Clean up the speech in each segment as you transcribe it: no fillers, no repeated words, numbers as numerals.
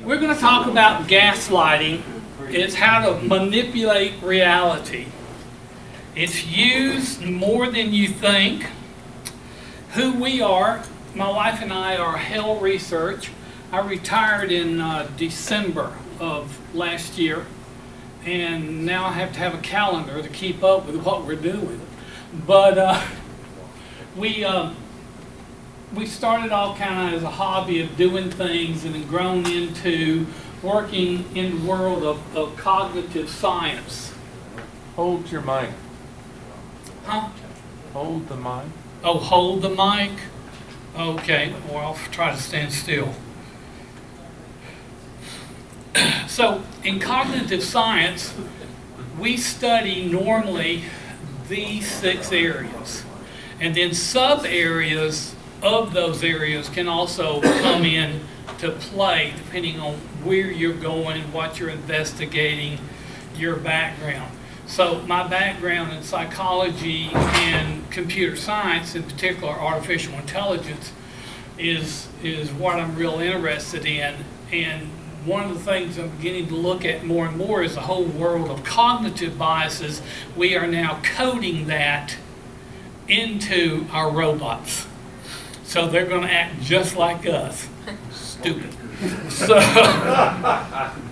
We're going to talk about gaslighting. It's how to manipulate reality. It's used more than you think. Who we are, my wife and I are Hale Research. I retired in December of last year, and now I have to have a calendar to keep up with what we're doing. But we started off kind of as a hobby of doing things and then grown into working in the world of cognitive science. Hold your mic. Huh? Hold the mic. Oh, hold the mic? Okay, well, I'll try to stand still. So, in cognitive science, we study normally these 6 areas. And then sub-areas of those areas can also come in to play depending on where you're going, what you're investigating, your background. So my background in psychology and computer science, in particular artificial intelligence, is what I'm real interested in. And one of the things I'm beginning to look at more and more is the whole world of cognitive biases. We are now coding that into our robots. So they're going to act just like us. Stupid. So,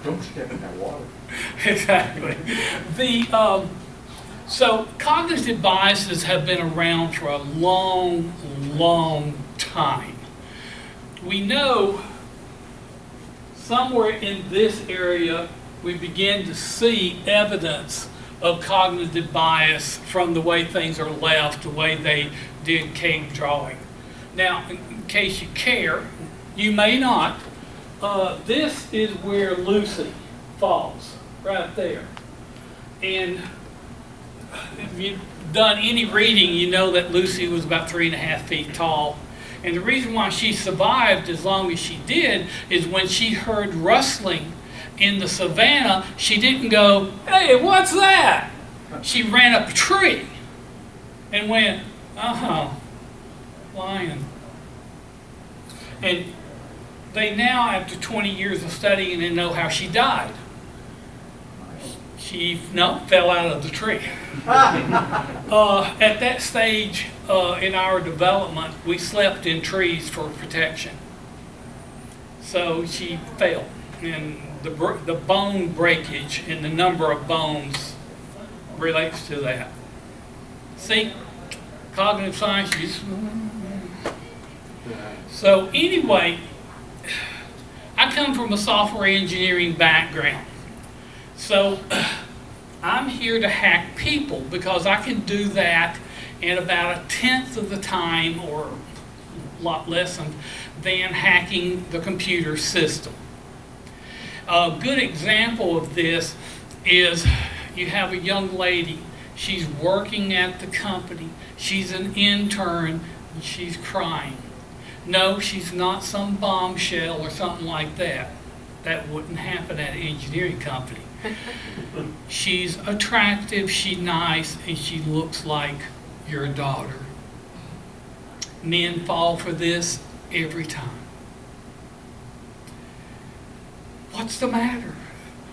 don't step in that water. Exactly. So cognitive biases have been around for a long, long time. We know somewhere in this area we begin to see evidence of cognitive bias from the way things are left, the way they did cave drawing. Now, in case you care, you may not, this is where Lucy falls, right there. And if you've done any reading, you know that Lucy was about 3.5 feet tall. And the reason why she survived as long as she did is when she heard rustling in the savannah, she didn't go, "Hey, what's that?" She ran up a tree and went, lion. And they now, after 20 years of studying, and know how she died. She fell out of the tree. At that stage in our development, we slept in trees for protection. So she fell, and the bone breakage and the number of bones relates to that. See, cognitive science use. So anyway, I come from a software engineering background. So I'm here to hack people because I can do that in about 1/10 of the time, or a lot less than hacking the computer system. A good example of this is you have a young lady. She's working at the company. She's an intern and she's crying. No, she's not some bombshell or something like that. That wouldn't happen at an engineering company. She's attractive, she's nice, and she looks like your daughter. Men fall for this every time. What's the matter?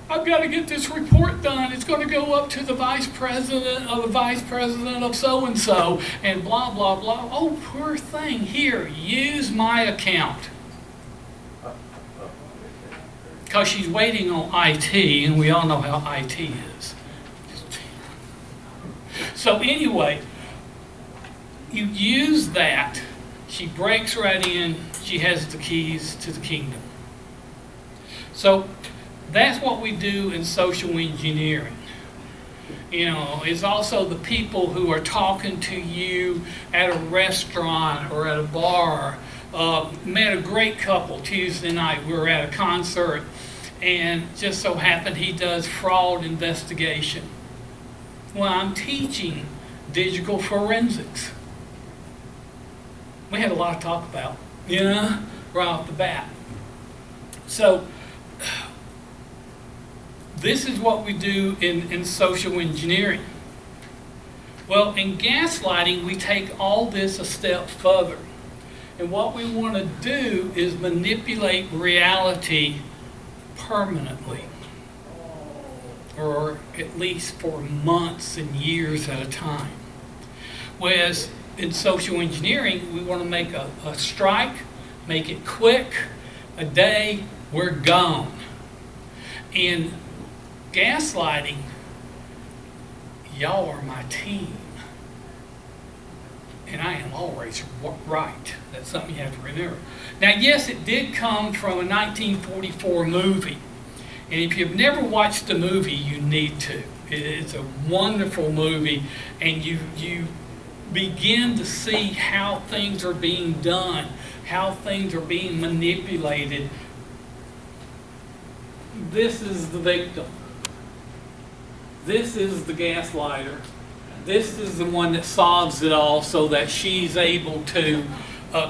I've got to get this report done. It's going to go up to the vice president of so-and-so, and blah, blah, blah. Oh, poor thing. Here, use my account. Because she's waiting on IT, and we all know how IT is. So anyway, you use that. She breaks right in. She has the keys to the kingdom. So that's what we do in social engineering. You know, it's also the people who are talking to you at a restaurant or at a bar. Met a great couple Tuesday night. We were at a concert, and just so happened he does fraud investigation. Well, I'm teaching digital forensics. We had a lot to talk about, right off the bat. So this is what we do in social engineering. Well, in gaslighting, we take all this a step further. And what we want to do is manipulate reality permanently, or at least for months and years at a time. Whereas in social engineering, we want to make a strike, make it quick, a day, we're gone. In gaslighting, y'all are my team. And I am always right. That's something you have to remember. Now, yes, it did come from a 1944 movie. And if you've never watched the movie, you need to. It's a wonderful movie, and you begin to see how things are being done, how things are being manipulated. This is the victim. This is the gaslighter. This is the one that solves it all so that she's able to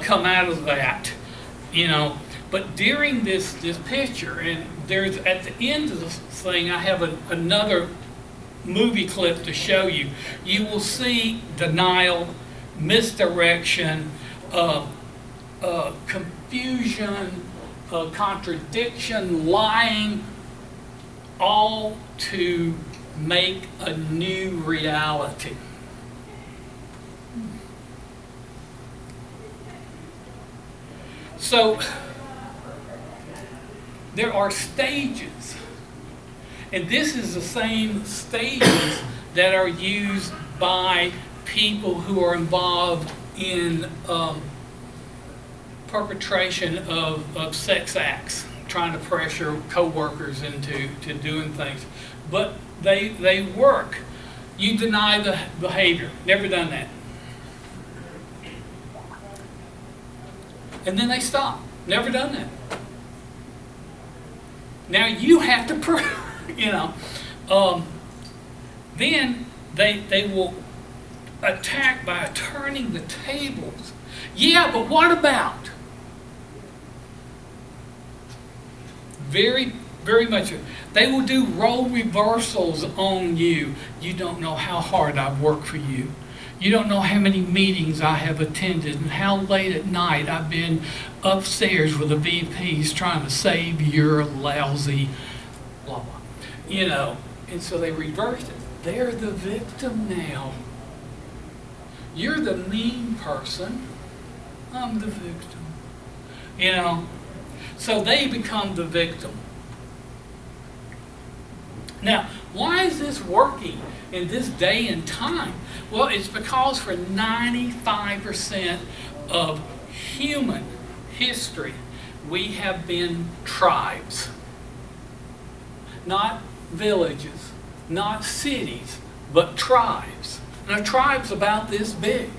come out of that, you know. But during this picture, and there's at the end of this thing, I have another movie clip to show you. You will see denial, misdirection, confusion, contradiction, lying, all to make a new reality. So there are stages, and this is the same stages that are used by people who are involved in perpetration of sex acts, trying to pressure co-workers into doing things. But they work. You deny the behavior. Never done that. And then they stop. Never done that. Now you have to prove, you know. Then they will attack by turning the tables. Yeah, but what about? Very much. They will do role reversals on you. You don't know how hard I've worked for you. You don't know how many meetings I have attended and how late at night I've been upstairs with the VPs trying to save your lousy blah blah. You know, and so they reverse it. They're the victim now. You're the mean person. I'm the victim. You know, so they become the victim. Now, why is this working in this day and time? Well, it's because for 95% of human history, we have been tribes. Not villages, not cities, but tribes. And a tribe's about this big.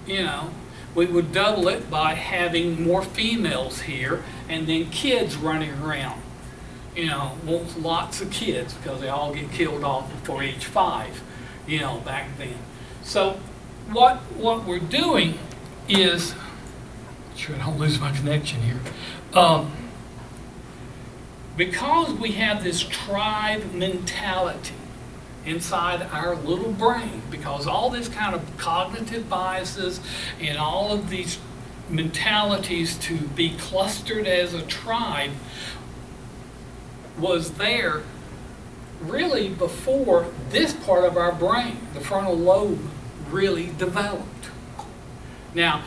You know, we would double it by having more females here and then kids running around. You know, wants lots of kids because they all get killed off before age 5, you know, back then. So what we're doing is, sure I don't lose my connection here, because we have this tribe mentality inside our little brain, because all this kind of cognitive biases and all of these mentalities to be clustered as a tribe was there really before this part of our brain, the frontal lobe, really developed. Now,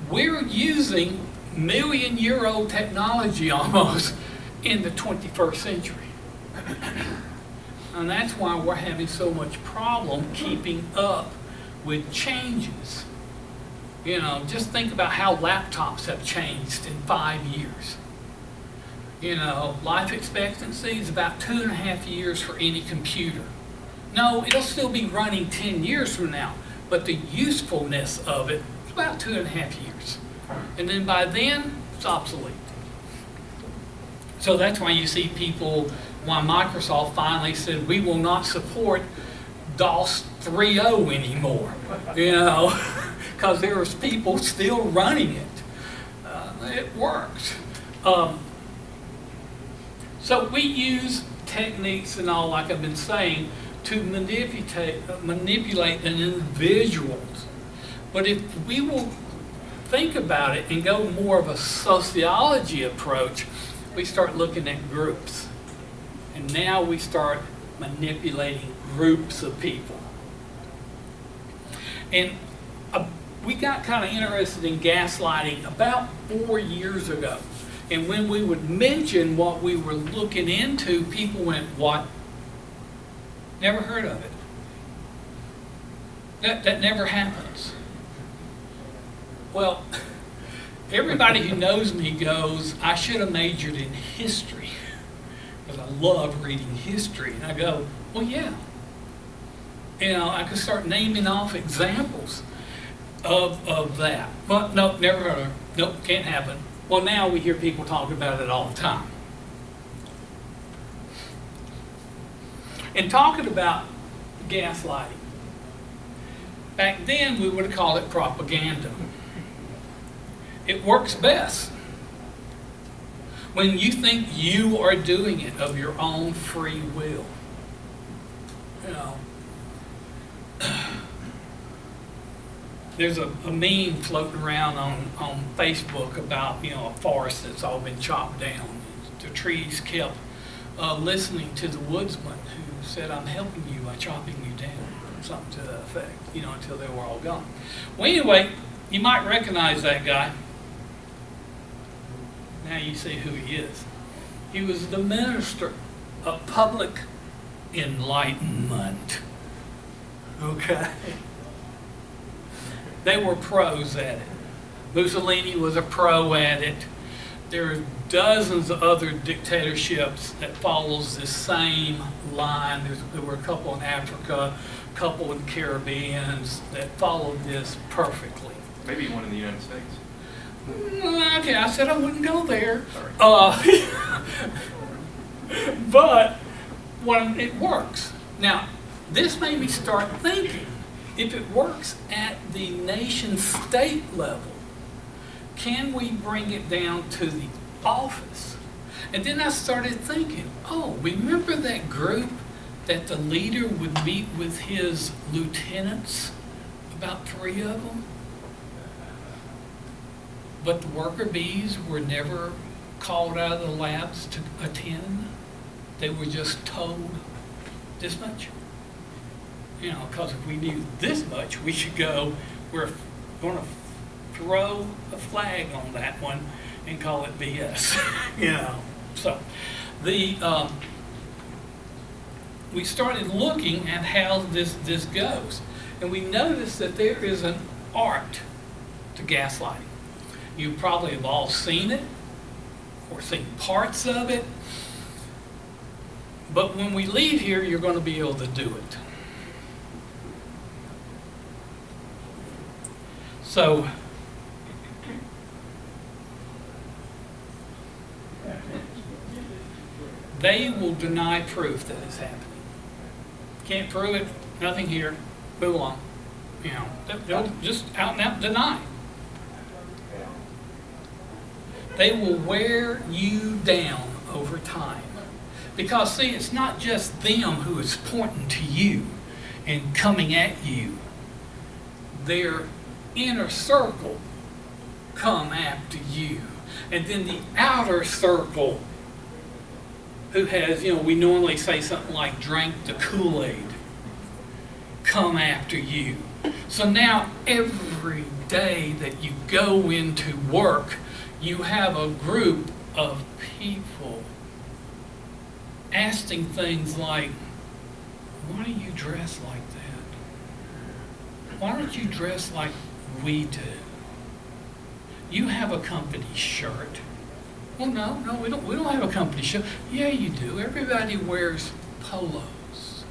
we're using million-year-old technology almost in the 21st century. And that's why we're having so much problem keeping up with changes. You know, just think about how laptops have changed in 5 years. You know, life expectancy is about 2.5 years for any computer. No, it'll still be running 10 years from now, but the usefulness of it is about 2.5 years. And then by then, it's obsolete. So that's why you see people, why Microsoft finally said, we will not support DOS 3.0 anymore, you know, because there was people still running it. It works. So we use techniques and all, like I've been saying, to manipulate an individual. But if we will think about it and go more of a sociology approach, we start looking at groups. And now we start manipulating groups of people. And we got kind of interested in gaslighting about 4 years ago. And when we would mention what we were looking into, people went, "What? Never heard of it. That never happens." Well, everybody who knows me goes, "I should have majored in history," because I love reading history. And I go, "Well, yeah. You know, I could start naming off examples of that." But nope, never heard of it. Nope, can't happen. Well, now we hear people talk about it all the time. And talking about gaslighting, back then we would have called it propaganda. It works best when you think you are doing it of your own free will. You know, there's a meme floating around on Facebook about, you know, a forest that's all been chopped down. The trees kept listening to the woodsman who said, "I'm helping you by chopping you down," or something to that effect, you know, until they were all gone. Well, anyway, you might recognize that guy. Now you see who he is. He was the minister of public enlightenment. Okay? They were pros at it. Mussolini was a pro at it. There are dozens of other dictatorships that follows this same line. There were a couple in Africa, a couple in the Caribbean that followed this perfectly. Maybe one in the United States. Okay, I said I wouldn't go there. Sorry. But when it works. Now, this made me start thinking, if it works at the nation-state level, can we bring it down to the office? And then I started thinking, oh, remember that group that the leader would meet with his lieutenants, about 3 of them? But the worker bees were never called out of the labs to attend. They were just told this much. You know, because if we knew this much, we should go, we're going to throw a flag on that one and call it BS. You know, so we started looking at how this goes. And we noticed that there is an art to gaslighting. You probably have all seen it or seen parts of it. But when we leave here, you're going to be able to do it. So, they will deny proof that it's happening. Can't prove it, nothing here, move along. You know, they'll just out and out deny. They will wear you down over time. Because, see, it's not just them who is pointing to you and coming at you. Their inner circle come after you. And then the outer circle, who has, you know, we normally say something like drank the Kool-Aid, come after you. So now every day that you go into work, you have a group of people asking things like, why do you dress like that? Why don't you dress like we do? You have a company shirt. Well, no, we don't have a company shirt. Yeah, you do. Everybody wears polos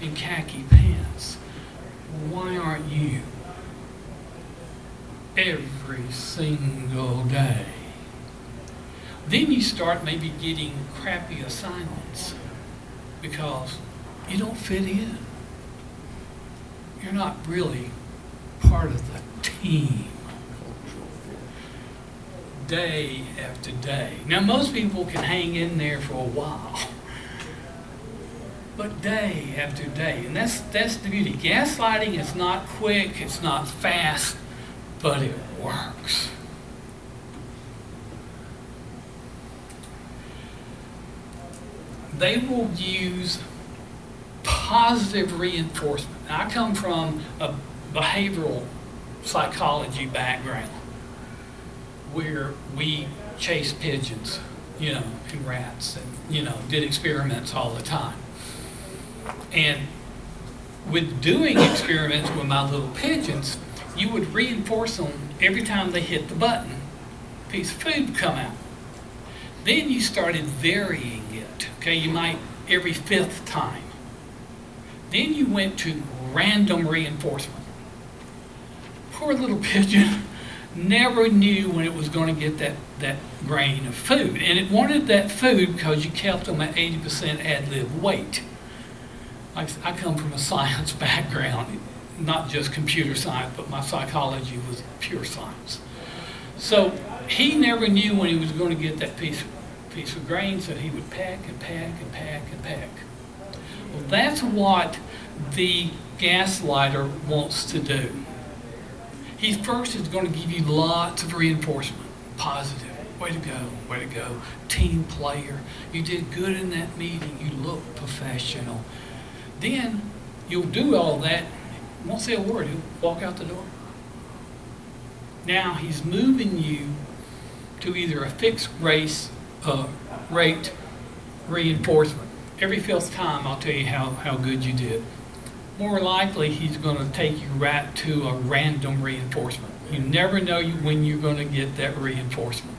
and khaki pants. Why aren't you? Every single day. Then you start maybe getting crappy assignments because you don't fit in. You're not really part of the team. Day after day. Now, most people can hang in there for a while, but day after day, and that's the beauty. Gaslighting is not quick, it's not fast, but it works. They will use positive reinforcement. Now, I come from a behavioral psychology background where we chased pigeons, and rats, and, did experiments all the time. And with doing experiments with my little pigeons, you would reinforce them every time they hit the button. A piece of food would come out. Then you started varying it. Okay, you might every fifth time. Then you went to random reinforcement. Poor little pigeon never knew when it was going to get that grain of food. And it wanted that food because you kept them at 80% ad lib weight. I come from a science background, not just computer science, but my psychology was pure science. So he never knew when he was going to get that piece of grain, so he would pack and pack and pack and pack. Well, that's what the gaslighter wants to do. He first is going to give you lots of reinforcement. Positive. Way to go. Team player. You did good in that meeting. You look professional. Then you'll do all that. Won't say a word. He'll walk out the door. Now he's moving you to either a fixed rate reinforcement. Every fifth time I'll tell you how good you did. More likely he's going to take you right to a random reinforcement. You never know when you're going to get that reinforcement.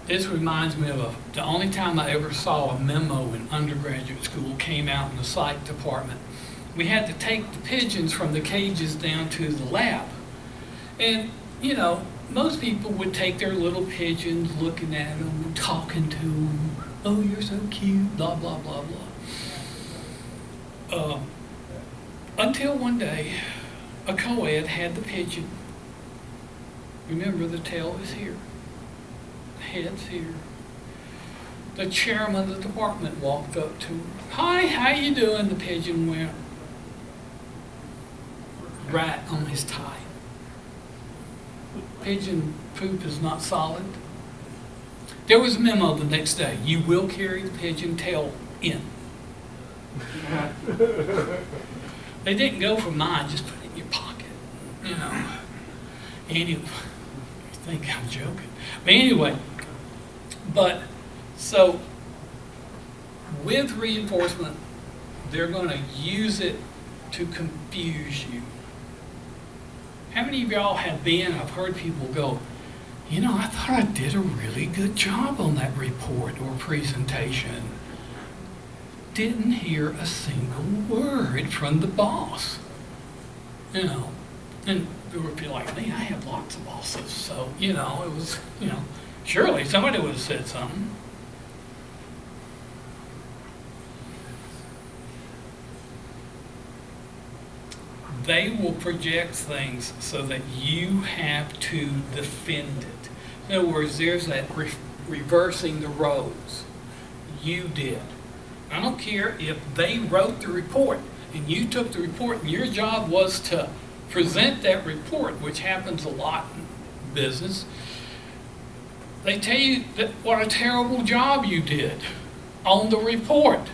This reminds me of the only time I ever saw a memo in undergraduate school came out in the psych department. We had to take the pigeons from the cages down to the lab. And, most people would take their little pigeons, looking at them, talking to them. Oh, you're so cute, blah, blah, blah, blah. Until one day, a co-ed had the pigeon. Remember, the tail is here. The head's here. The chairman of the department walked up to her. Hi, how you doing? The pigeon went right on his tie. Pigeon poop is not solid. There was a memo the next day. You will carry the pigeon tail in. They didn't go for mine, just put it in your pocket. Anyway, I think I'm joking. But anyway, so with reinforcement, they're going to use it to confuse you. How many of y'all have been, I've heard people go, I thought I did a really good job on that report or presentation. Didn't hear a single word from the boss. And if you're like me, I have lots of bosses. So, it was, surely somebody would have said something. They will project things so that you have to defend it. In other words, there's that reversing the roles. You did. I don't care if they wrote the report and you took the report and your job was to present that report, which happens a lot in business. They tell you that what a terrible job you did on the report.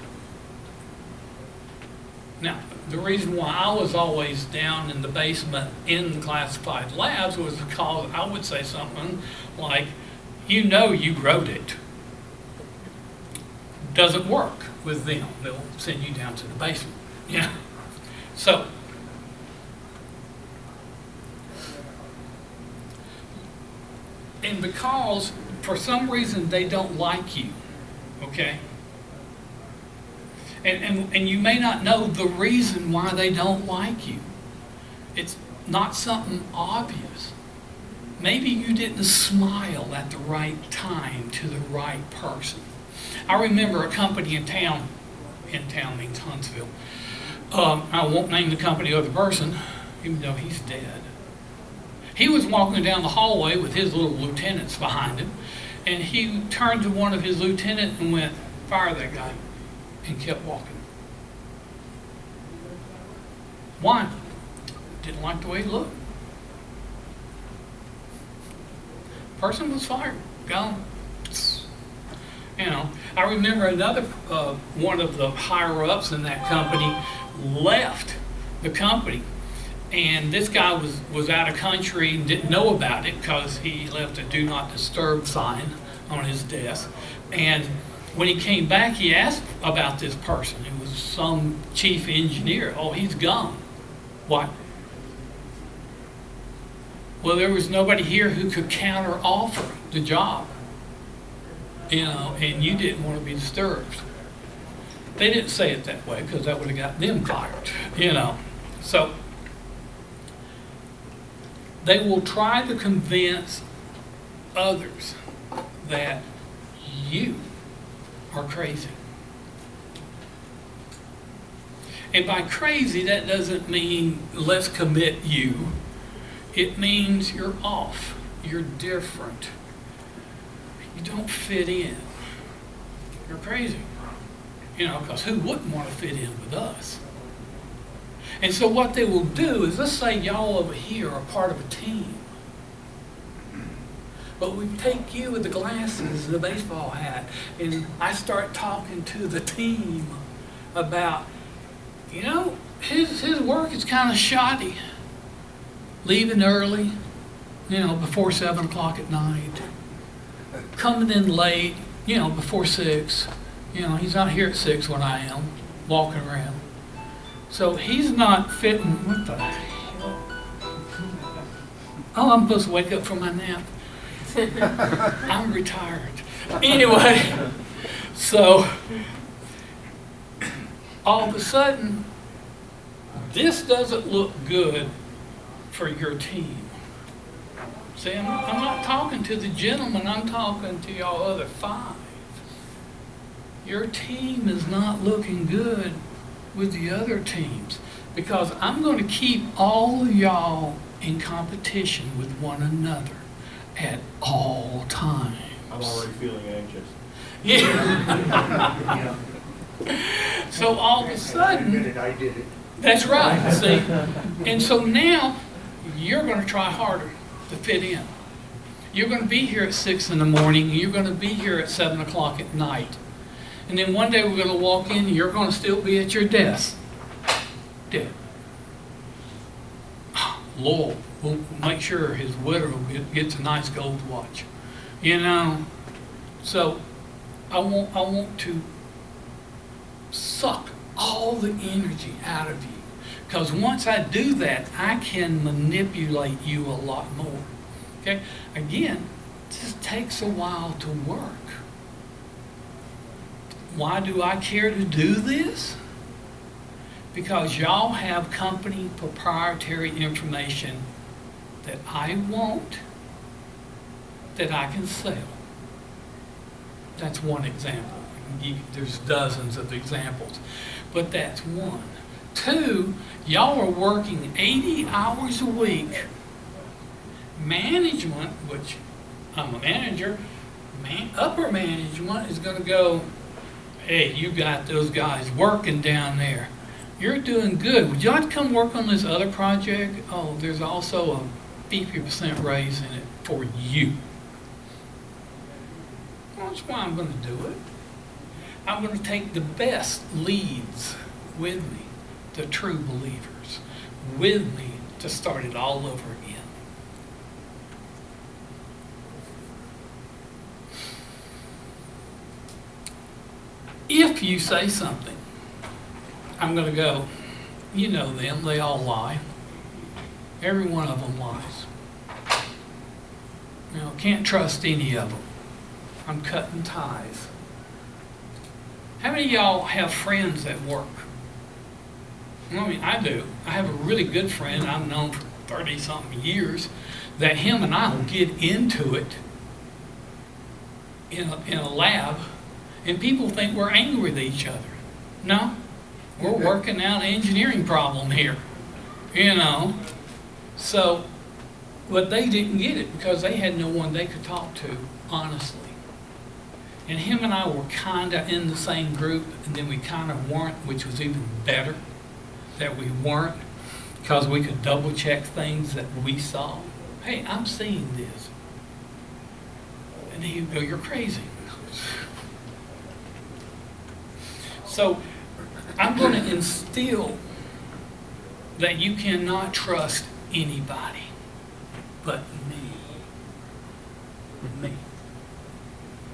Now, the reason why I was always down in the basement in the classified labs was because I would say something like, you wrote it. Doesn't work with them. They'll send you down to the basement. Yeah. So, and because for some reason they don't like you, okay? And you may not know the reason why they don't like you. It's not something obvious. Maybe you didn't smile at the right time to the right person. I remember a company in town means Huntsville. I won't name the company or the person, even though he's dead. He was walking down the hallway with his little lieutenants behind him, and he turned to one of his lieutenants and went, "Fire that guy," and kept walking. Why? Didn't like the way he looked. Person was fired, gone. You know, I remember another, one of the higher ups in that company left the company. And this guy was out of country and didn't know about it because he left a do not disturb sign on his desk. And when he came back, he asked about this person. It was some chief engineer. Oh, he's gone. What? Well, there was nobody here who could counter offer the job. You know, and you didn't want to be disturbed. They didn't say it that way because that would have got them fired, you know. So they will try to convince others that you are crazy. And by crazy, that doesn't mean let's commit you. It means you're off, you're different. You don't fit in. You're crazy. You know, because who wouldn't want to fit in with us? And so what they will do is, let's say y'all over here are part of a team. But we take you with the glasses and the baseball hat, and I start talking to the team about, you know, his work is kind of shoddy. Leaving early, you know, before 7 o'clock at night. Coming in late, you know, before 6. You know, he's not here at 6 when I am, walking around. So he's not fitting, what the hell? Oh, I'm supposed to wake up from my nap. I'm retired. Anyway, so all of a sudden, this doesn't look good for your team. See, I'm not talking to the gentleman, I'm talking to y'all other 5. Your team is not looking good with the other teams because I'm going to keep all of y'all in competition with one another at all times. I'm already feeling anxious. Yeah. So all of a I sudden, admitted I did it. that's right, see? And so now you're going to try harder to fit in. You're going to be here at 6 in the morning, and you're going to be here at 7 o'clock at night. And then one day we're going to walk in, and you're going to still be at your desk. Dead. Lowell will make sure his widow gets a nice gold watch. You know? So I want to suck all the energy out of you. Because once I do that, I can manipulate you a lot more. Okay? Again, this takes a while to work. Why do I care to do this? Because y'all have company proprietary information that I want, that I can sell. That's one example. There's dozens of examples, but that's one. 2, y'all are working 80 hours a week. Management, which I'm a manager, upper management is going to go, hey, you got those guys working down there. You're doing good. Would you like to come work on this other project? Oh, there's also a 50% raise in it for you. Well, that's why I'm going to do it. I'm going to take the best leads with me, the true believers, with me to start it all over again. If you say something, I'm going to go, you know them, they all lie. Every one of them lies. You know, can't trust any of them. I'm cutting ties. How many of y'all have friends at work? I mean, I do. I have a really good friend I've known for 30-something years that him and I will get into it in a lab, and people think we're angry with each other. No, we're working out an engineering problem here, you know. So, but they didn't get it because they had no one they could talk to, honestly. And him and I were kind of in the same group, and then we kind of weren't, which was even better that we weren't, because we could double check things that we saw. Hey, I'm seeing this. And he would go, "You're crazy." So I'm going to instill that you cannot trust anybody but me. Me.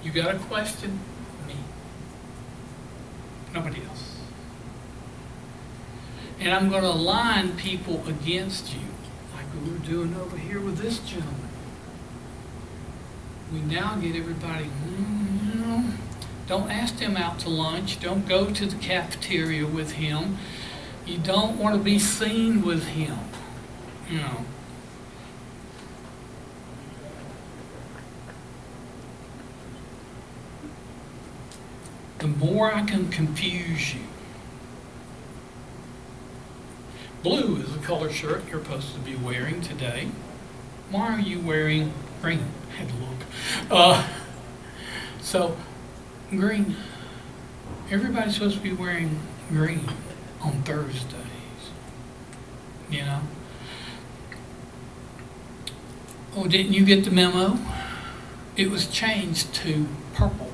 You got a question? Me. Nobody else. And I'm going to align people against you, like we were doing over here with this gentleman. We now get everybody, don't ask him out to lunch. Don't go to the cafeteria with him. You don't want to be seen with him. You know. The more I can confuse you. Blue is the color shirt you're supposed to be wearing today. Why are you wearing green? I had to look. So, green. Everybody's supposed to be wearing green on Thursdays. You know? Oh, didn't you get the memo? It was changed to purple.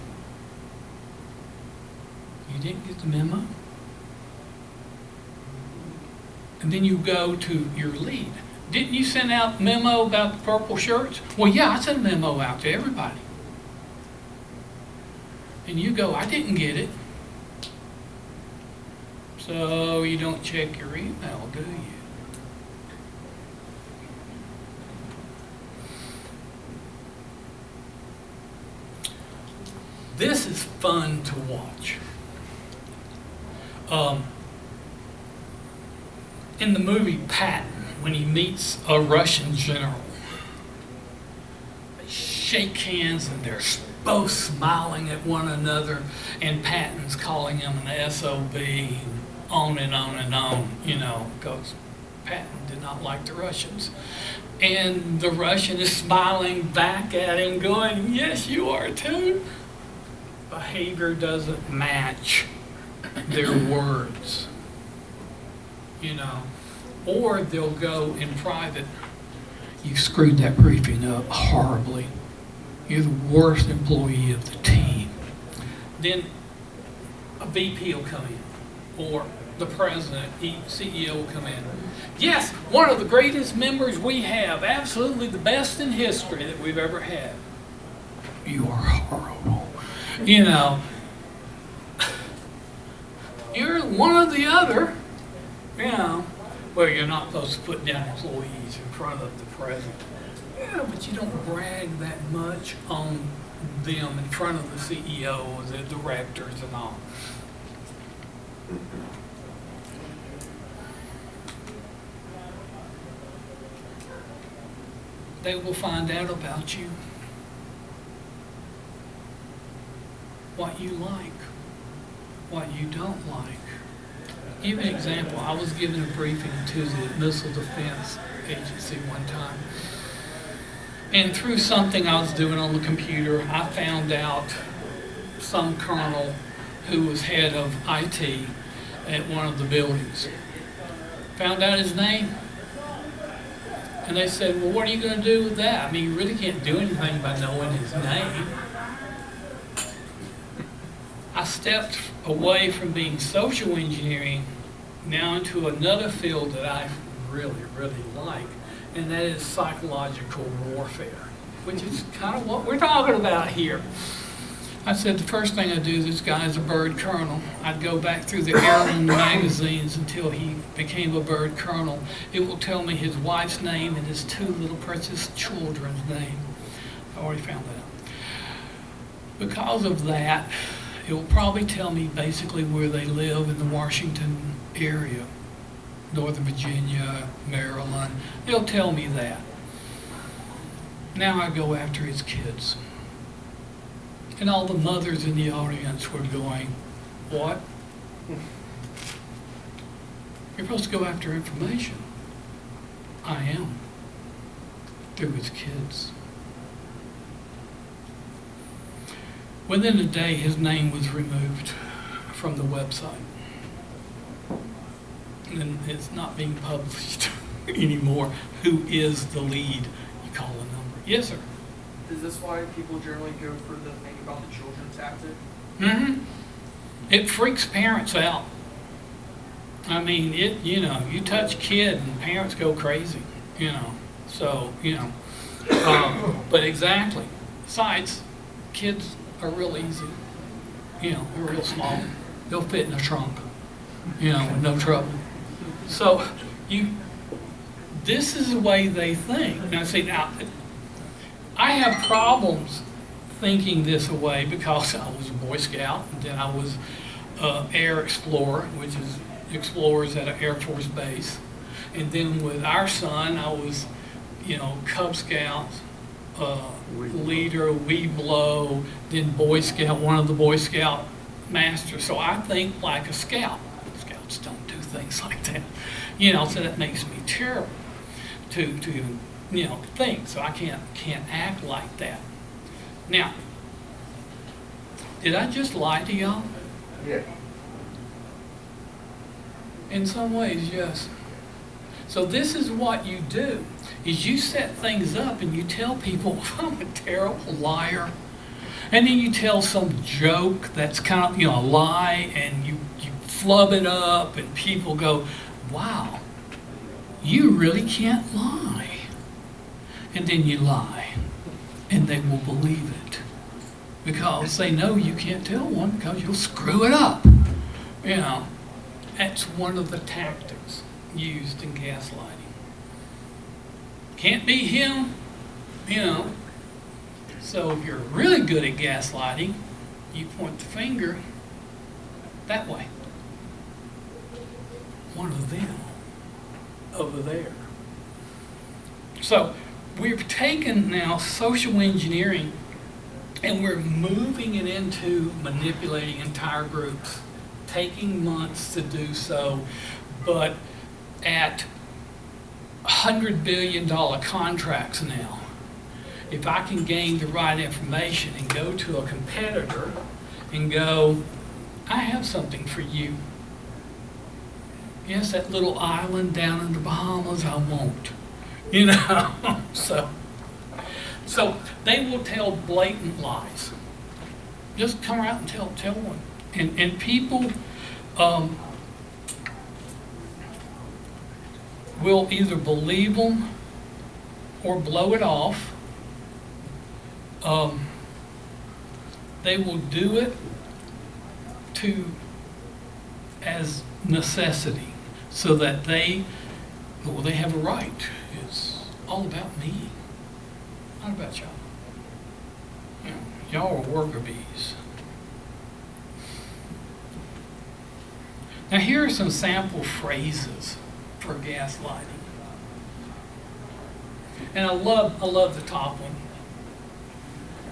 You didn't get the memo? And then you go to your lead. Didn't you send out a memo about the purple shirts? Well, yeah, I sent a memo out to everybody. And you go, I didn't get it. So you don't check your email, do you? This is fun to watch. In the movie Patton, when he meets a Russian general, they shake hands and they're both smiling at one another, and Patton's calling him an SOB, and on and on and on, you know, because Patton did not like the Russians. And the Russian is smiling back at him, going, "Yes, you are too." Behavior doesn't match their words, you know. Or they'll go in private, "You screwed that briefing up horribly. You're the worst employee of the team." Then a VP will come in, or the president, CEO will come in. "Yes, one of the greatest members we have, absolutely the best in history that we've ever had." "You are horrible." You know, you're one or the other, you know. Well, you're not supposed to put down employees in front of the president. Yeah, but you don't brag that much on them in front of the CEO or the directors and all. They will find out about you, what you like, what you don't like. Give an example. I was giving a briefing to the Missile Defense Agency one time. And through something I was doing on the computer, I found out some colonel who was head of IT at one of the buildings. Found out his name. And they said, "Well, what are you going to do with that? I mean, you really can't do anything by knowing his name." I stepped away from being social engineering now into another field that I really, really like, and that is psychological warfare, which is kind of what we're talking about here. I said the first thing I do, this guy's a bird colonel. I'd go back through the airline magazines until he became a bird colonel. It will tell me his wife's name and his two little precious children's name. I already found that out. Because of that, it will probably tell me basically where they live in the Washington area, Northern Virginia, Maryland. It'll tell me that. Now I go after his kids. And all the mothers in the audience were going, "What? You're supposed to go after information." I am. Through his kids. Within a day, his name was removed from the website. And it's not being published anymore. Who is the lead? You call a number. "Yes, sir." Is this why people generally go for the thing about the children tactic? Mm-hmm. It freaks parents out. I mean, you touch a kid and parents go crazy, so, but exactly. Besides, kids are real easy, they're real small. They'll fit in a trunk, with no trouble. So, this is the way they think. Now, see, I have problems thinking this way because I was a Boy Scout, and then I was Air Explorer, which is explorers at an Air Force base. And then with our son, I was, Cub Scout leader, We Blow, then Boy Scout, one of the Boy Scout masters. So I think like a scout. Scouts don't do things like that, so that makes me terrible to think. So I can't act like that. Now, did I just lie to y'all? Yeah. In some ways, yes. So this is what you do, is you set things up and you tell people, I'm a terrible liar. And then you tell some joke that's kind of, a lie, and you flub it up and people go, wow, you really can't lie. And then you lie, and they will believe it. Because they know you can't tell one because you'll screw it up. That's one of the tactics used in gaslighting. Can't be him, So if you're really good at gaslighting, you point the finger that way. One of them over there. So we've taken now social engineering and we're moving it into manipulating entire groups. Taking months to do so, but at $100 billion contracts now, if I can gain the right information and go to a competitor and go, I have something for you. Yes, that little island down in the Bahamas, I won't. So they will tell blatant lies. Just come out and tell one. And people will either believe them or blow it off. They will do it as necessity, so that they have a right. It's all about me, not about y'all. Y'all are worker bees. Now here are some sample phrases for gaslighting. And I love the top one.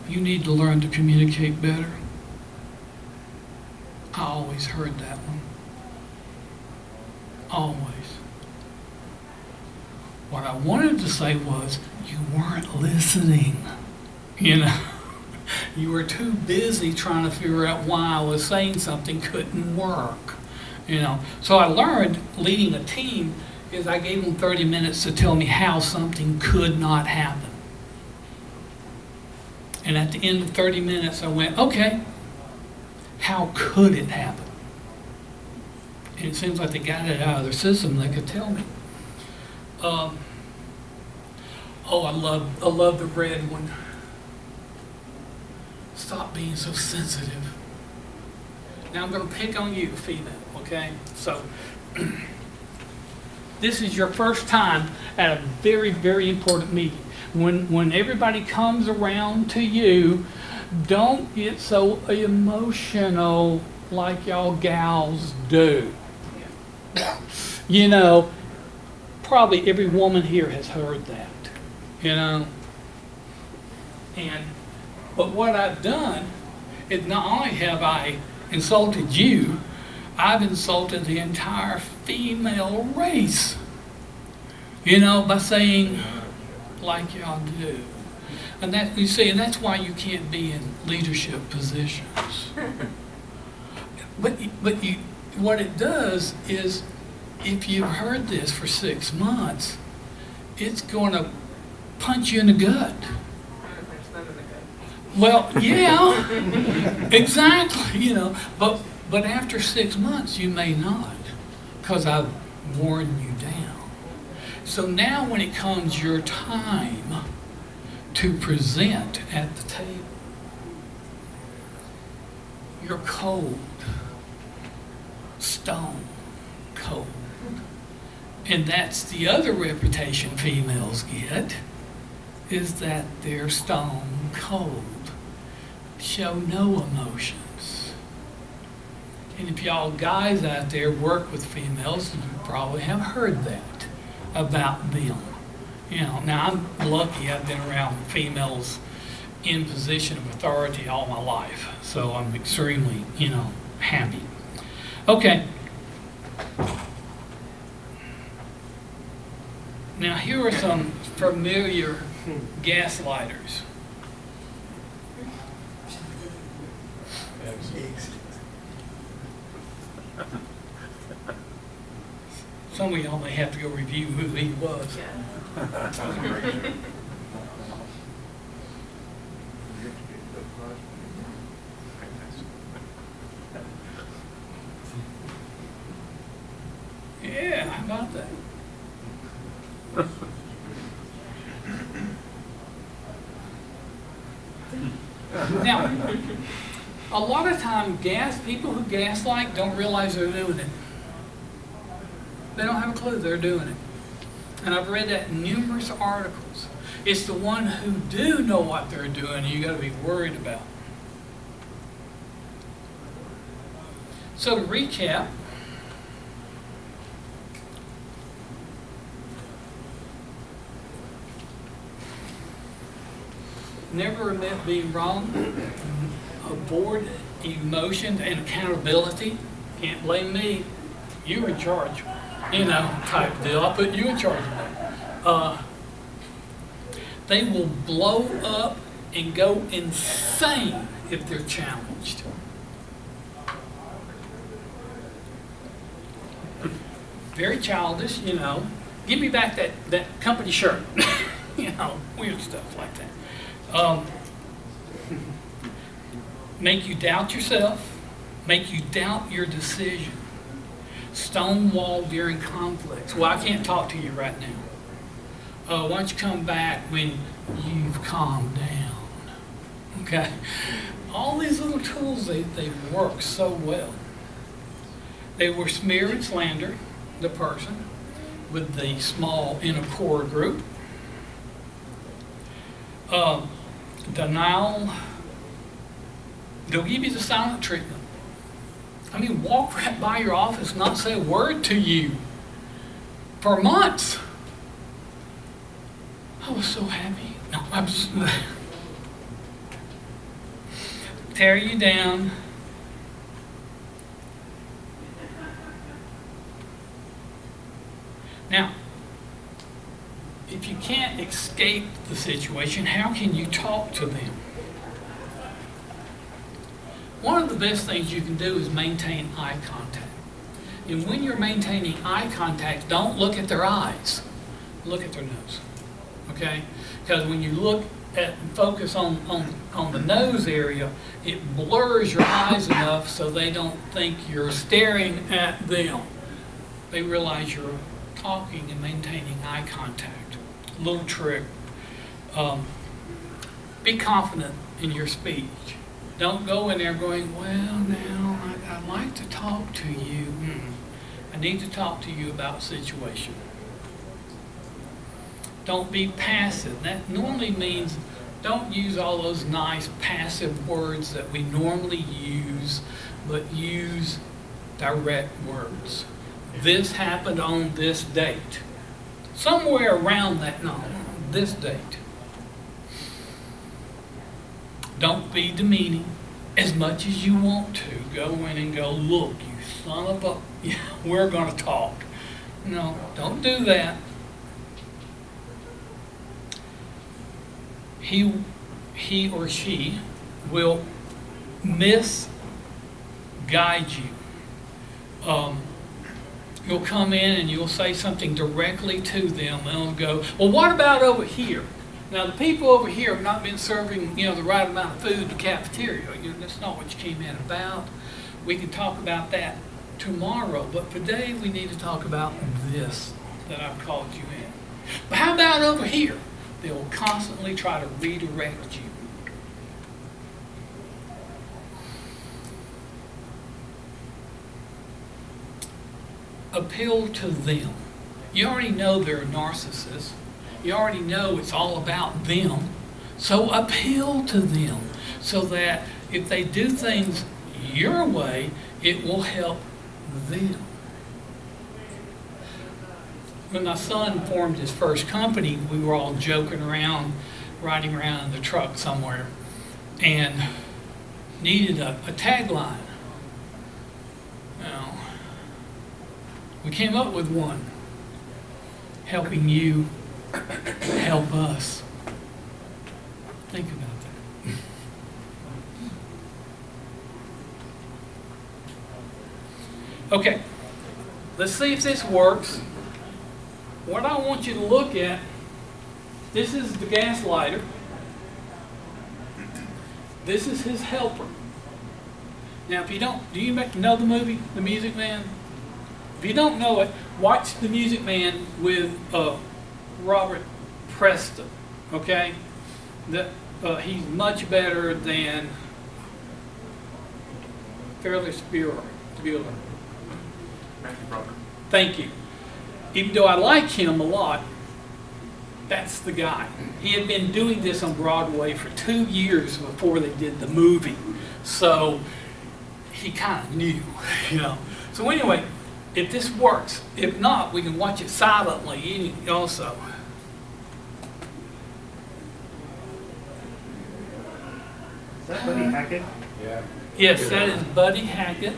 You need to learn to communicate better. I always heard that one. Always. What I wanted to say was, you weren't listening. You were too busy trying to figure out why I was saying something couldn't work. So I learned leading a team is I gave them 30 minutes to tell me how something could not happen. And at the end of 30 minutes, I went, okay, how could it happen? And it seems like they got it out of their system. They could tell me. I love the red one. Stop being so sensitive. Now I'm going to pick on you, female, okay? So, this is your first time at a very, very important meeting. When everybody comes around to you, don't get so emotional like y'all gals do. Probably every woman here has heard that, But what I've done is not only have I insulted you, I've insulted the entire female race, by saying, like y'all do. And that's why you can't be in leadership positions. But what it does is, if you've heard this for 6 months, it's going to punch you in the gut. Well, yeah, exactly, you know, but after 6 months, you may not, because I've worn you down. So now when it comes your time to present at the table, you're cold, stone cold. And that's the other reputation females get, is that they're stone cold, show no emotions. And if y'all guys out there work with females, you probably have heard that about them. You know, now I'm lucky I've been around females in position of authority all my life, so I'm extremely, you know, happy. Okay. Now here are some familiar gaslighters. Some of y'all may have to go review who he was. Yeah, how about that? Now, a lot of time people who gaslight don't realize they're doing it. They don't have a clue they're doing it. And I've read that in numerous articles. It's the one who do know what they're doing you got to be worried about. So to recap, never admit being wrong, avoid emotion and accountability. Can't blame me, you're in charge, you know, type deal. I'll put you in charge of that. They will blow up and go insane if they're challenged. Very childish, you know. Give me back that company shirt. You know, weird stuff like that. Make you doubt yourself, make you doubt your decision. Stonewall during conflicts. Well, I can't talk to you right now. Why don't you come back when you've calmed down? Okay? All these little tools, they work so well. They will smear and slander the person with the small inner core group. Denial, they'll give you the silent treatment. I mean, walk right by your office, not say a word to you for months. I was so happy. No, I'm just tear you down. Now, if you can't escape the situation, how can you talk to them? One of the best things you can do is maintain eye contact. And when you're maintaining eye contact, don't look at their eyes. Look at their nose. Okay? Because when you look at and focus on the nose area, it blurs your eyes enough so they don't think you're staring at them. They realize you're talking and maintaining eye contact. Little trick. Be confident in your speech. Don't go in there going, well, now I'd like to talk to you. I need to talk to you about a situation. Don't be passive. That normally means don't use all those nice passive words that we normally use, but use direct words. This happened on this date. Somewhere around that number, this date. Don't be demeaning as much as you want to. Go in and go, look, you son of a, we're going to talk. No, don't do that. He or she will misguide you. You'll come in and you'll say something directly to them and they'll go, well, what about over here? Now, the people over here have not been serving, the right amount of food in the cafeteria. That's not what you came in about. We can talk about that tomorrow, but today we need to talk about this that I've called you in. But how about over here? They will constantly try to redirect you. Appeal to them. You already know they're a narcissist. You already know it's all about them. So appeal to them so that if they do things your way, it will help them. When my son formed his first company, we were all joking around, riding around in the truck somewhere, and needed a tagline. Now, we came up with one. Helping you help us. Think about that. Okay, let's see if this works. What I want you to look at, this is the gaslighter. This is his helper. Now, if you don't, do you know the movie, The Music Man? If you don't know it, watch The Music Man with Robert Preston, okay? He's much better than Ferris Bueller. Matthew Broderick. Thank you. Even though I like him a lot, that's the guy. He had been doing this on Broadway for 2 years before they did the movie. So he kind of knew, So anyway, if this works, if not, we can watch it silently also. Is that Buddy Hackett? Yeah. Yes, that is Buddy Hackett.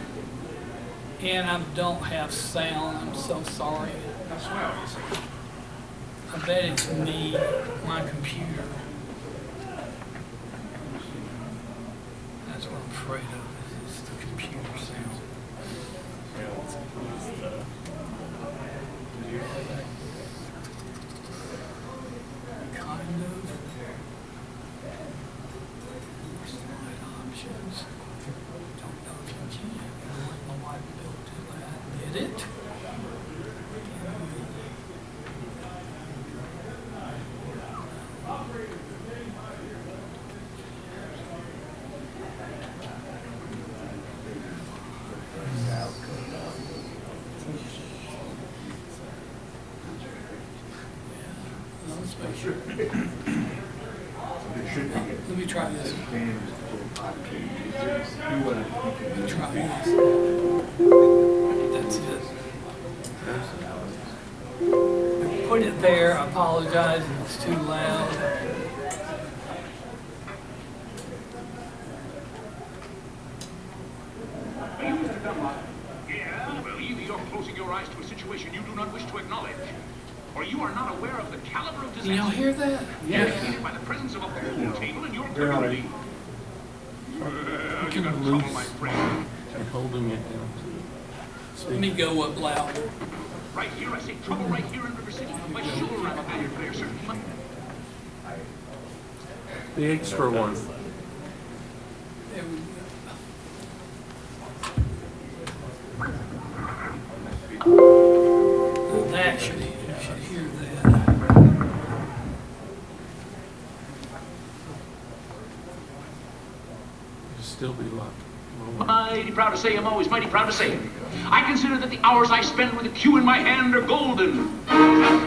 And I don't have sound. I'm so sorry. I bet it's me, my computer. That's what I'm afraid of, is the computer sound. Kind of. Slide options. Don't know if you can. I don't know why we don't do that. Did it? Let's make sure. Let me try this. Let me try this. That's it. Put it there. I apologize if it's too loud. Yeah, well, either you're closing your eyes to a situation you do not wish to acknowledge, or you are not aware of the caliber of disaster. Y'all hear that? Indicated by the presence of a pool table in your community. You got Loose. trouble, my friend. I'm holding it down. Let me go up louder. Right here, I say trouble right here in River City. Why, sure, I'm a bad player, certainly. But The extra one. There we go. Now that should hear that. It'll still be locked. mighty proud to say, I'm always mighty proud to say it. I consider that the hours I spend with a cue in my hand are golden.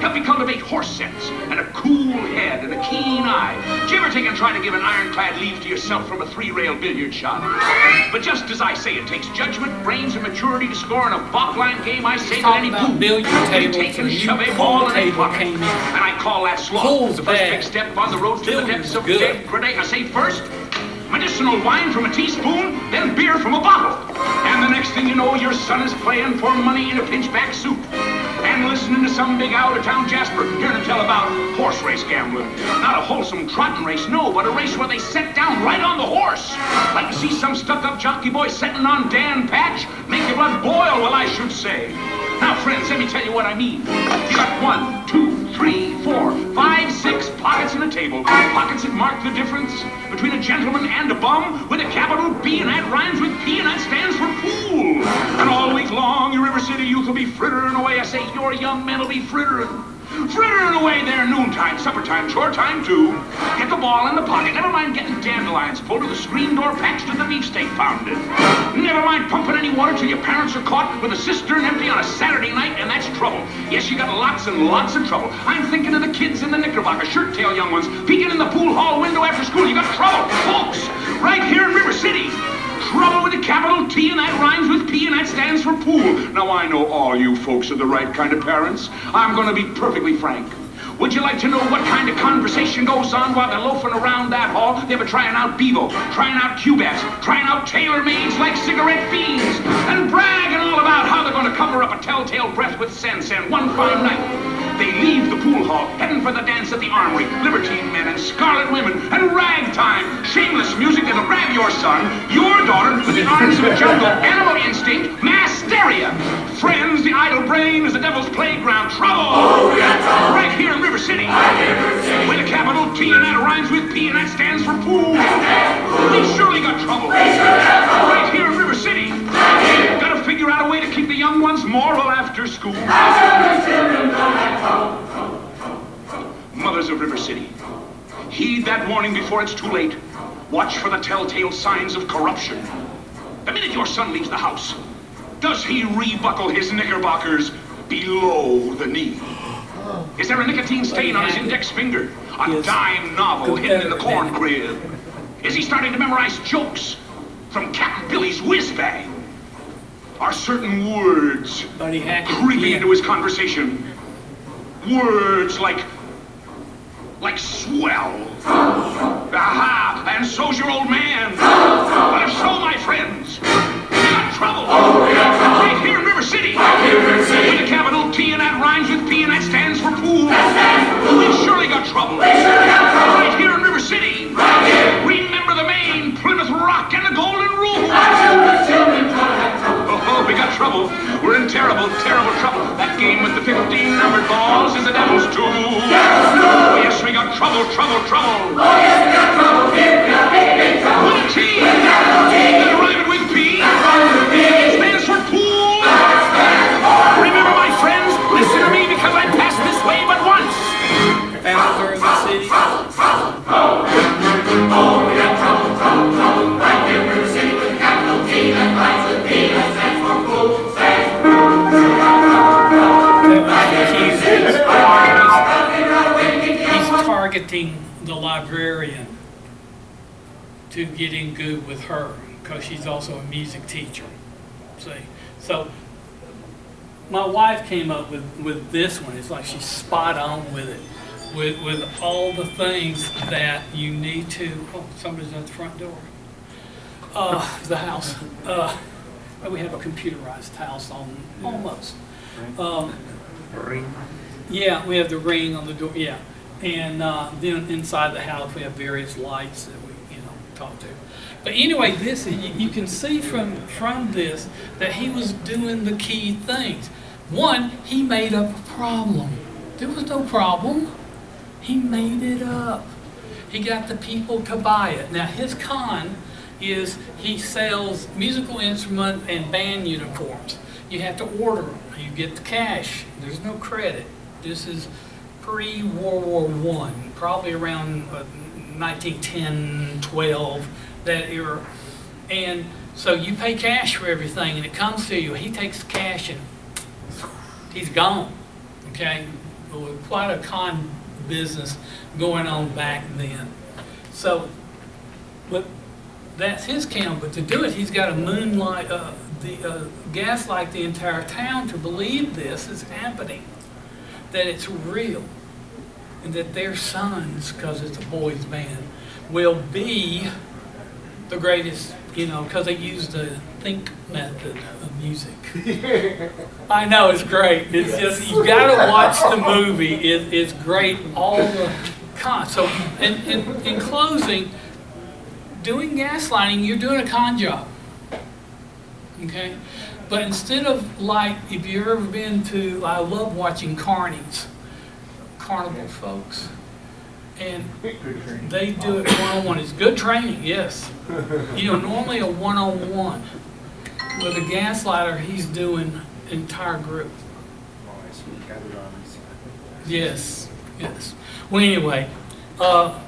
Help me cultivate horse sense and a cool head and a keen eye. Do you ever take and try to give an ironclad leave to yourself from a 3-rail billiard shot? But just as I say it takes judgment, brains, and maturity to score in a bobline game, I say that any About pool billiard can tables, take and a new shove a pool ball in a table pocket. came in. And I call that slog. Pool's The first bad. big step on the road to the Billiard's depths of good. degradation. I say first, medicinal wine from a teaspoon, then beer from a bottle. And the next thing you know, your son is playing for money in a pinchback suit. And listening to some big out-of-town Jasper hearing him tell about horse race gambling. Not a wholesome trotting race, no, but a race where they set down right on the horse. Like to see some stuck-up jockey boy setting on Dan Patch? Make your blood boil, well, I should say. Now, friends, let me tell you what I mean. You got 1, 2, 3, 4, 5, 6 pockets in a table. Pockets that mark the difference between a gentleman and a bum with a capital B, and that rhymes with P, and that stands for pool. And all week long, your River City youth will be frittering away. I say, your young men will be frittering away there noontime, supper time, chore time too. Get the ball in the pocket. Never mind getting dandelions pulled or the screen door patched and the beefsteak pounded. Never mind pumping any water till your parents are caught with a cistern empty on a Saturday night, and that's trouble. Yes, you got lots and lots of trouble. I'm thinking of the kids in the knickerbocker, shirt-tail young ones, peeking in the pool hall window after school. You got trouble, folks, right here in River City. Trouble with a capital T, and that rhymes with P, and that stands for pool. Now, I know all you folks are the right kind of parents. I'm going to be perfectly frank. Would you like to know what kind of conversation goes on while they're loafing around that hall? They were trying out Bevo, trying out Cubats, trying out tailor-mades like cigarette fiends, and bragging all about how they're going to cover up a telltale breath with San one fine night. They leave the pool hall, heading for the dance at the armory. Libertine men and scarlet women and ragtime. Shameless music that'll grab your son, your daughter, with the arms of a jungle. Animal instinct, mass hysteria. Friends, the idle brain is the devil's playground. Trouble! Oh, yeah, trouble! Right here in River City. With a capital T, and that rhymes with P, and that stands for pool. We surely got trouble. Right here in River City. Gotta figure out a way to keep the young ones moral after school. Mothers of River City, heed that warning before it's too late. Watch for the telltale signs of corruption. The minute your son leaves the house, does he rebuckle his knickerbockers below the knee? Is there a nicotine stain on his index finger? A dime novel hidden in the corn crib? Is he starting to memorize jokes from Captain Billy's whiz bag? Are certain words creeping into his conversation? Words like swell. Aha, and so's your old man. But if so, my friends, we got trouble. Right here in River City. With a capital T, and that rhymes with P, and that stands for pool. We've surely got trouble. Right here in River City. Remember the Maine, Plymouth Rock, and the Golden Rule. Oh, we got trouble. We're in terrible, terrible trouble. That game with the 15 numbered balls is the devil's tool. Oh, yes, we got trouble, trouble, trouble. Oh, yes, we got trouble. Big trouble. With a T. And rhyming with P. It stands for pool. Remember, my friends, listen to me because I passed this way but once. Found her in the city. Oh, we got trouble, trouble, trouble. Right here in River City with a capital T that rhymes with P that stands for pool. He's targeting the librarian to get in good with her because she's also a music teacher. See, so my wife came up with this one. It's like she's spot on with it, with all the things that you need to. Oh, somebody's at the front door. The house. We have a computerized house almost. Ring. Yeah, we have the ring on the door. Yeah, and then inside the house we have various lights that we talk to. But anyway, this you can see from this that he was doing the key things. One, he made up a problem. There was no problem. He made it up. He got the people to buy it. Now his con is he sells musical instrument and band uniforms. You have to order them. You get the cash. There's no credit. This is pre-World War I, probably around 1910, 12, that era. And so you pay cash for everything, and it comes to you. He takes the cash and he's gone. Okay, well, quite a con business going on back then. So, but that's his count. But to do it, he's got to moonlight, gaslight the entire town to believe this is happening, that it's real, and that their sons, because it's a boys' band, will be the greatest. Because they use the think method of music. I know, it's great. It's just, you've got to watch the movie. It's great. All the so in closing, doing gaslighting, you're doing a con job. okay? But instead of like, if you've ever been to, I love watching carnies, carnival folks, and they do it one-on-one. It's good training, yes. You know, normally a one-on-one. With a gaslighter, he's doing entire group. Yes, yes. Well, anyway, oh,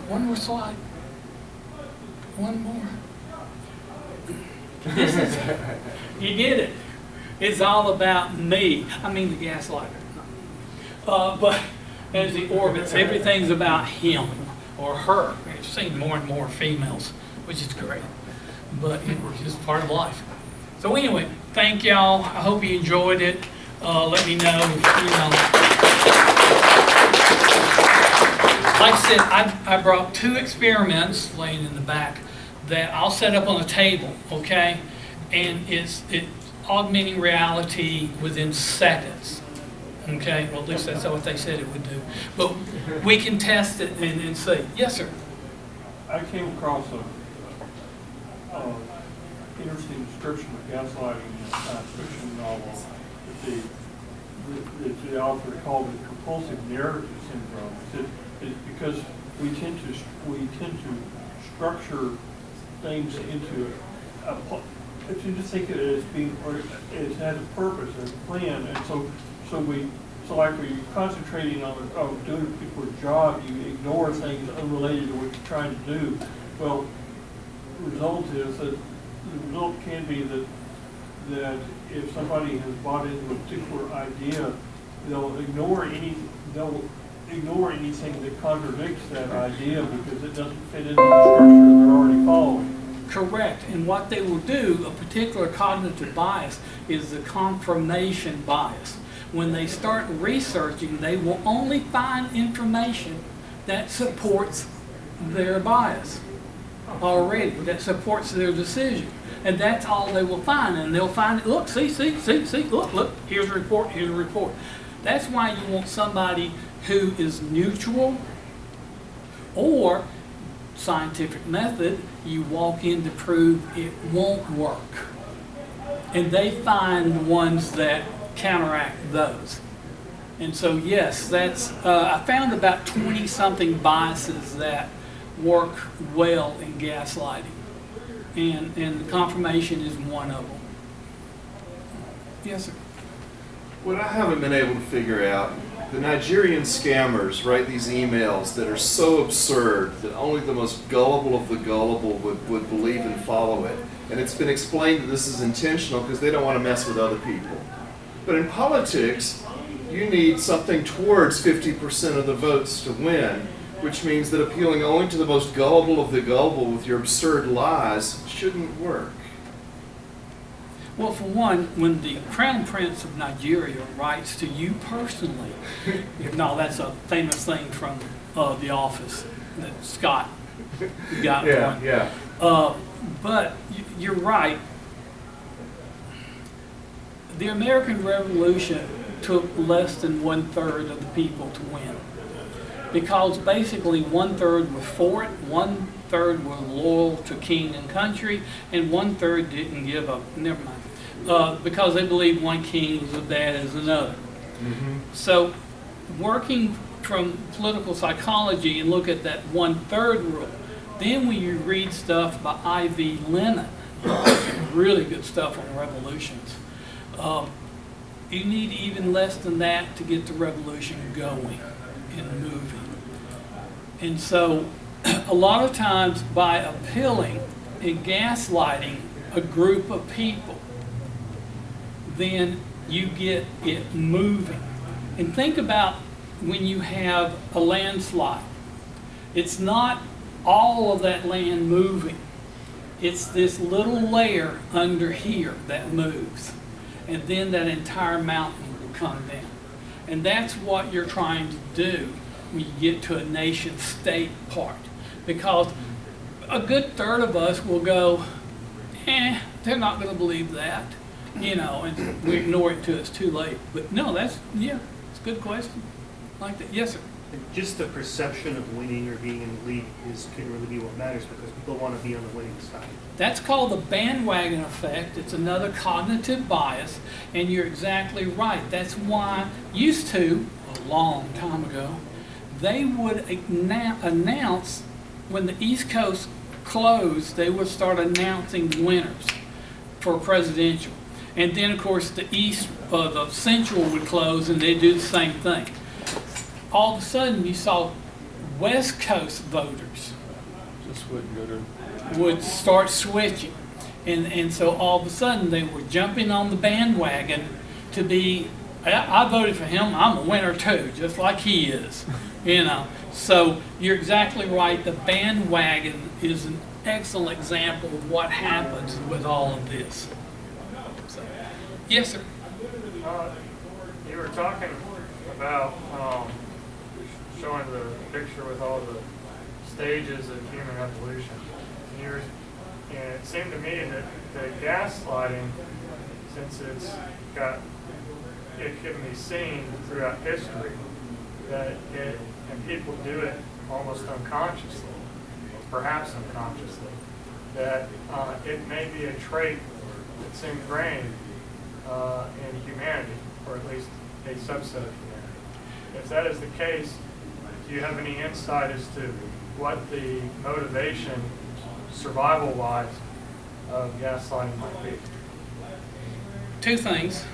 one more slide. One more. This is, you get it. It's all about me. I mean the gaslighter. But as he orbits, everything's about him or her. We've seen more and more females, which is great. But you know, it's just part of life. So anyway, thank y'all. I hope you enjoyed it. Let me know if, you know. Like I said, I brought 2 experiments laying in the back that I'll set up on a table, okay? And it's augmenting reality within seconds, okay? Well, at least that's what they said it would do. But we can test it and see. Yes, sir? I came across a interesting description of gaslighting in a science fiction novel that the author called it compulsive narrative syndrome. It's because we tend to structure things into if you just think of it as being, or it has a purpose, a plan, and so like when you're concentrating on doing a particular job, you ignore things unrelated to what you're trying to do. Well, the result is that the result can be that if somebody has bought into a particular idea, they'll ignore anything that contradicts that idea because it doesn't fit into the structure they're already following. Correct. And what they will do, a particular cognitive bias, is the confirmation bias. When they start researching, they will only find information that supports their bias already, that supports their decision. And that's all they will find. And they'll find, look, see, look, here's a report, here's a report. That's why you want somebody who is neutral, or scientific method, you walk in to prove it won't work. And they find the ones that counteract those. And so yes, that's, I found about 20-something biases that work well in gaslighting. And the confirmation is one of them. Yes, sir. What I haven't been able to figure out, the Nigerian scammers write these emails that are so absurd that only the most gullible of the gullible would believe and follow it. And it's been explained that this is intentional because they don't want to mess with other people. But in politics, you need something towards 50% of the votes to win, which means that appealing only to the most gullible of the gullible with your absurd lies shouldn't work. Well, for one, when the Crown Prince of Nigeria writes to you personally, no, that's a famous thing from The Office that Scott got one. Yeah. But you're right. The American Revolution took less than 1/3 of the people to win, because basically 1/3 were for it, 1/3 were loyal to king and country, and 1/3 didn't give up. Never mind. Because they believed one king was as bad as another. Mm-hmm. So working from political psychology and look at that 1/3 rule, then when you read stuff by I.V. Lenin, really good stuff on revolutions, you need even less than that to get the revolution going and moving. And so a lot of times by appealing and gaslighting a group of people, then you get it moving. And think about when you have a landslide. It's not all of that land moving. It's this little layer under here that moves. And then that entire mountain will come down. And that's what you're trying to do when you get to a nation state part. Because a good third of us will go, they're not going to believe that. You know, and we ignore it till it's too late. But no, it's a good question. Like that. Yes, sir. And just the perception of winning or being in the lead can really be what matters, because people want to be on the winning side. That's called the bandwagon effect. It's another cognitive bias, and you're exactly right. That's why used to, a long time ago, they would announce when the East Coast closed, they would start announcing winners for presidential. And then, of course, the Central would close, and they'd do the same thing. All of a sudden, you saw West Coast voters Just wouldn't go to. would start switching. And so all of a sudden, they were jumping on the bandwagon to be, I voted for him, I'm a winner too, just like he is. You know, so you're exactly right. The bandwagon is an excellent example of what happens with all of this. So, yes, sir. You were talking about showing the picture with all the stages of human evolution. And it seemed to me that the gaslighting, since it can be seen throughout history, and people do it almost unconsciously, or perhaps unconsciously, that it may be a trait that's ingrained in humanity, or at least a subset of humanity. If that is the case, do you have any insight as to what the motivation, survival-wise, of gaslighting might be? Two things.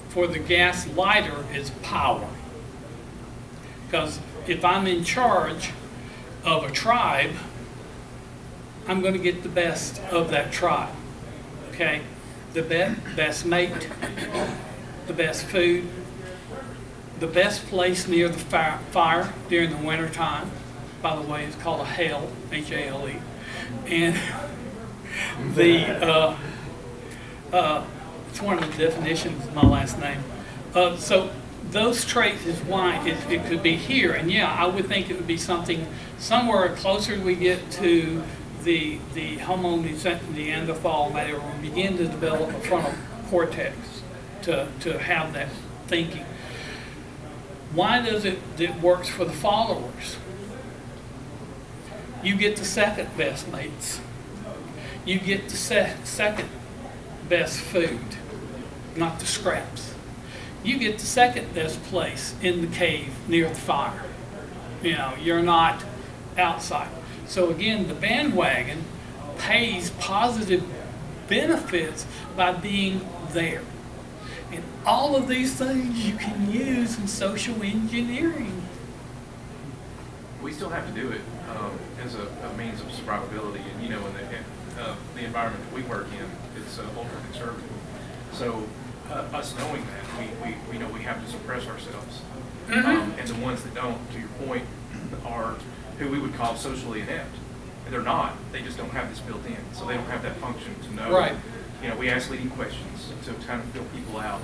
For the gaslighter is power. Because if I'm in charge of a tribe, I'm going to get the best of that tribe. Okay? The best mate, the best food, the best place near the fire during the winter time. By the way, it's called a hale, H-A-L-E. And it's one of the definitions of my last name. So those traits is why it could be here. And yeah, I would think it would be something somewhere closer we get to the Homo Neanderthal, that it will begin to develop a frontal cortex to have that thinking. Why does it works for the followers? You get the second best mates. You get the second best food, not the scraps. You get the second best place in the cave near the fire. You know, you're not outside. So again, the bandwagon pays positive benefits by being there. And all of these things you can use in social engineering. We still have to do it as a means of survivability, and in the environment that we work in, it's ultra conservative. So us knowing that, we know we have to suppress ourselves, and the ones that don't, to your point, are who we would call socially inept. And they're not. They just don't have this built in, so they don't have that function to know. Right. We ask leading questions to kind of fill people out,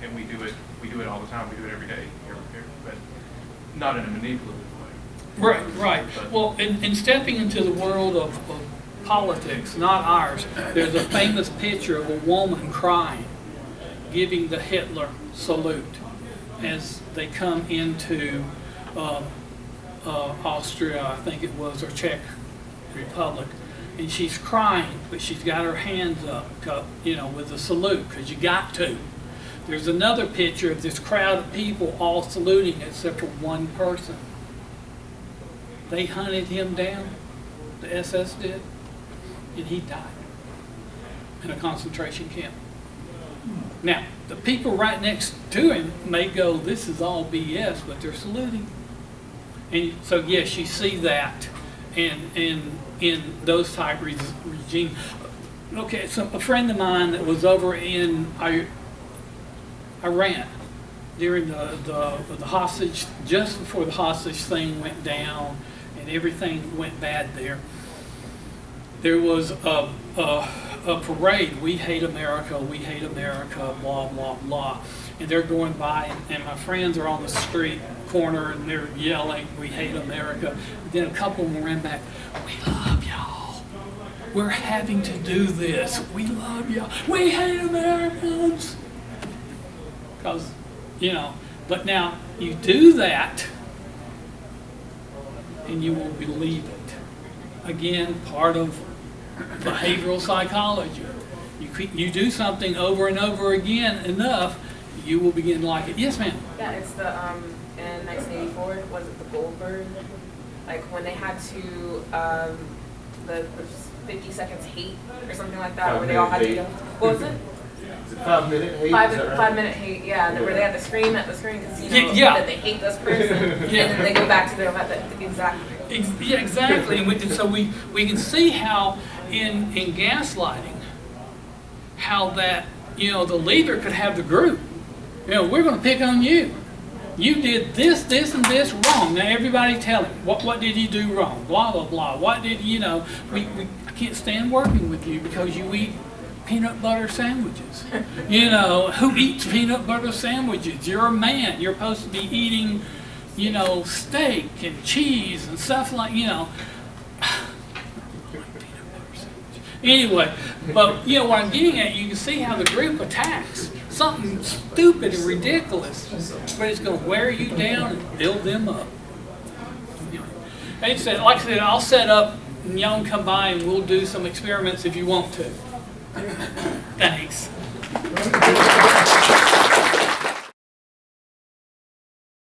and we do it. We do it all the time. We do it every day, but not in a manipulative way. Right. Well, in stepping into the world of politics, not ours, there's a famous picture of a woman crying, giving the Hitler salute as they come into Austria, I think it was, or Czech Republic. And she's crying, but she's got her hands up, with a salute, because you got to. There's another picture of this crowd of people all saluting except for one person. They hunted him down, the SS did, and he died in a concentration camp. Now, the people right next to him may go, this is all BS, but they're saluting. And so, yes, you see that in those type regimes. Okay, so a friend of mine that was over in Iran during the hostage, just before the hostage thing went down and everything went bad there was a parade, we hate America, blah, blah, blah. And they're going by, and my friends are on the street corner, and they're yelling, we hate America. And then a couple of them ran back, we love y'all. We're having to do this. We love y'all. We hate Americans. Because, but now you do that, and you will believe it. Again, part of behavioral psychology. You do something over and over again enough, you will begin to like it. Yes, ma'am. Yeah, it's the in 1984, was it the Goldberg? Like when they had to the 50 seconds hate or something like that, where they all had to go. What was it? Is it 5 minute hate? 5 minute hate, yeah, where they had to scream at the screen because Yeah. that they hate this person, and then they go back to their exactly. Yeah, exactly. And so we can see how in gaslighting, how that, the leader could have the group. We're going to pick on you. You did this, this, and this wrong. Now everybody tell him, what did you do wrong? Blah, blah, blah. What did, I can't stand working with you because you eat peanut butter sandwiches. Who eats peanut butter sandwiches? You're a man. You're supposed to be eating, steak and cheese and stuff like, Anyway, but what I'm getting at, you can see how the group attacks something stupid and ridiculous, but it's going to wear you down and build them up. Like I said, I'll set up and y'all can come by and we'll do some experiments if you want to. Thanks.